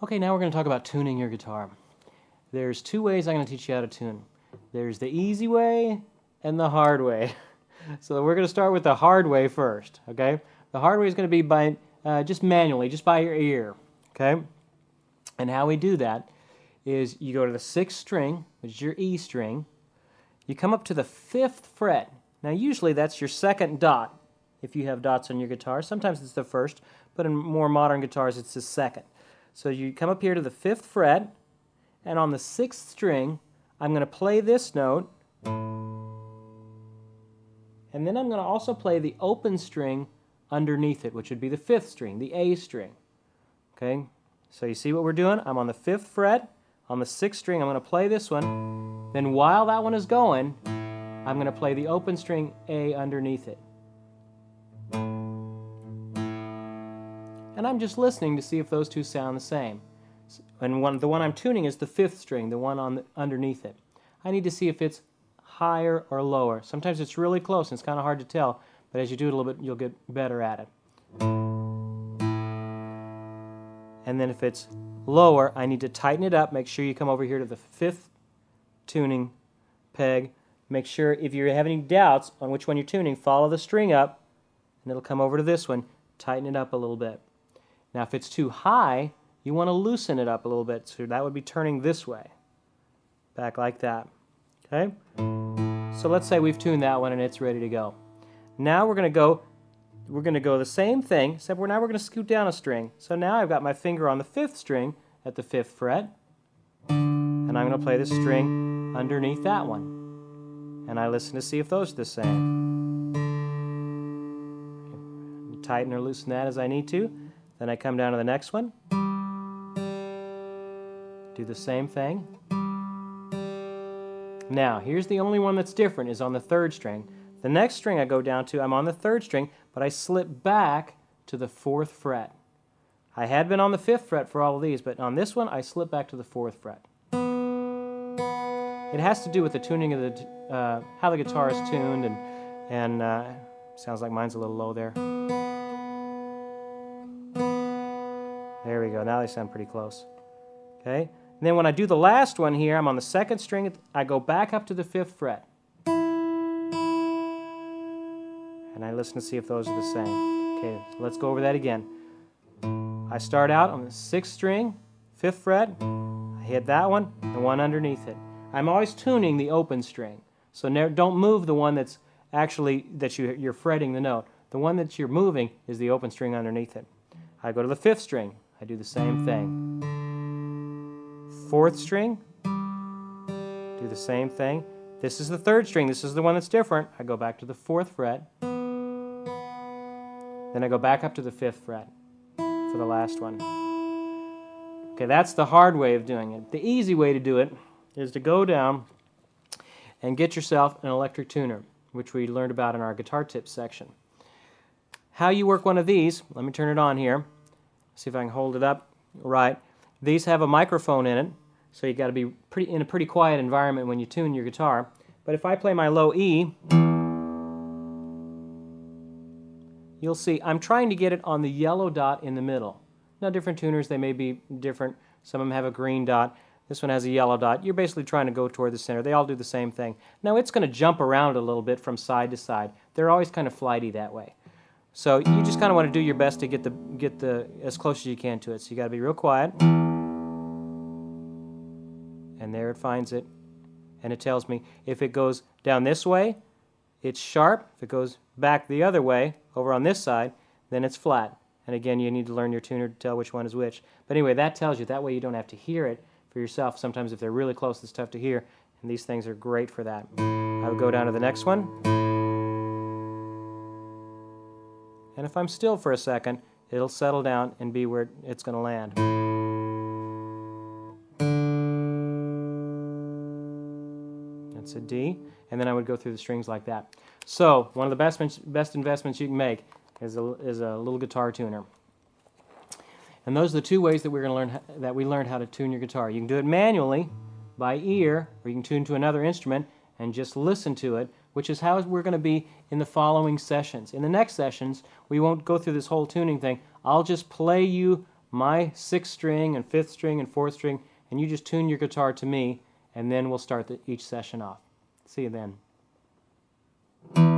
Okay, now we're going to talk about tuning your guitar. There's two ways I'm going to teach you how to tune. There's the easy way and the hard way. So we're going to start with the hard way first, okay? The hard way is going to be by just manually, just by your ear, okay? And how we do that is you go to the 6th string, which is your E string. You come up to the 5th fret. Now usually that's your second dot if you have dots on your guitar. Sometimes it's the first, but in more modern guitars it's the second. So you come up here to the 5th fret, and on the 6th string, I'm going to play this note, and then I'm going to also play the open string underneath it, which would be the 5th string, the A string. Okay, so you see what we're doing? I'm on the 5th fret, on the 6th string, I'm going to play this one, then while that one is going, I'm going to play the open string A underneath it. And I'm just listening to see if those two sound the same. And the one I'm tuning is the 5th string, the one underneath it. I need to see if it's higher or lower. Sometimes it's really close and it's kind of hard to tell, but as you do it a little bit, you'll get better at it. And then if it's lower, I need to tighten it up. Make sure you come over here to the 5th tuning peg. Make sure if you have any doubts on which one you're tuning, follow the string up, and it'll come over to this one. Tighten it up a little bit. Now if it's too high, you want to loosen it up a little bit, so that would be turning this way. Back like that. Okay? So let's say we've tuned that one and it's ready to go. Now we're going to go the same thing, except now we're going to scoot down a string. So now I've got my finger on the 5th string at the 5th fret, and I'm going to play the string underneath that one. And I listen to see if those are the same. Tighten or loosen that as I need to. Then I come down to the next one, do the same thing. Now, here's the only one that's different, is on the 3rd string. The next string I go down to, I'm on the 3rd string, but I slip back to the 4th fret. I had been on the 5th fret for all of these, but on this one, I slip back to the 4th fret. It has to do with the tuning of the, how the guitar is tuned, and sounds like mine's a little low there. There we go, now they sound pretty close. Okay, and then when I do the last one here, I'm on the 2nd string, I go back up to the 5th fret. And I listen to see if those are the same. Okay, so let's go over that again. I start out on the 6th string, 5th fret, I hit that one, and one underneath it. I'm always tuning the open string, so don't move the one that's actually, you're fretting the note. The one that you're moving is the open string underneath it. I go to the 5th string, I do the same thing. 4th string, do the same thing. This is the 3rd string, this is the one that's different. I go back to the 4th fret, then I go back up to the 5th fret for the last one. Okay, that's the hard way of doing it. The easy way to do it is to go down and get yourself an electric tuner, which we learned about in our guitar tips section. How you work one of these, let me turn it on here, see if I can hold it up right. These have a microphone in it, so you've got to be in a pretty quiet environment when you tune your guitar. But if I play my low E, you'll see I'm trying to get it on the yellow dot in the middle. Now different tuners, they may be different. Some of them have a green dot. This one has a yellow dot. You're basically trying to go toward the center. They all do the same thing. Now it's going to jump around a little bit from side to side. They're always kind of flighty that way. So you just kind of want to do your best to get the as close as you can to it. So you got to be real quiet. And there it finds it. And it tells me if it goes down this way, it's sharp. If it goes back the other way, over on this side, then it's flat. And again, you need to learn your tuner to tell which one is which. But anyway, that tells you. That way you don't have to hear it for yourself. Sometimes if they're really close, it's tough to hear. And these things are great for that. I would go down to the next one. And if I'm still for a second, it'll settle down and be where it's going to land. That's a D. And then I would go through the strings like that. So one of the best investments you can make is a little guitar tuner. And those are the two ways that we learned how to tune your guitar. You can do it manually by ear, or you can tune to another instrument and just listen to it, which is how we're going to be in the following sessions. In the next sessions, we won't go through this whole tuning thing. I'll just play you my 6th string and 5th string and 4th string, and you just tune your guitar to me, and then we'll start each session off. See you then.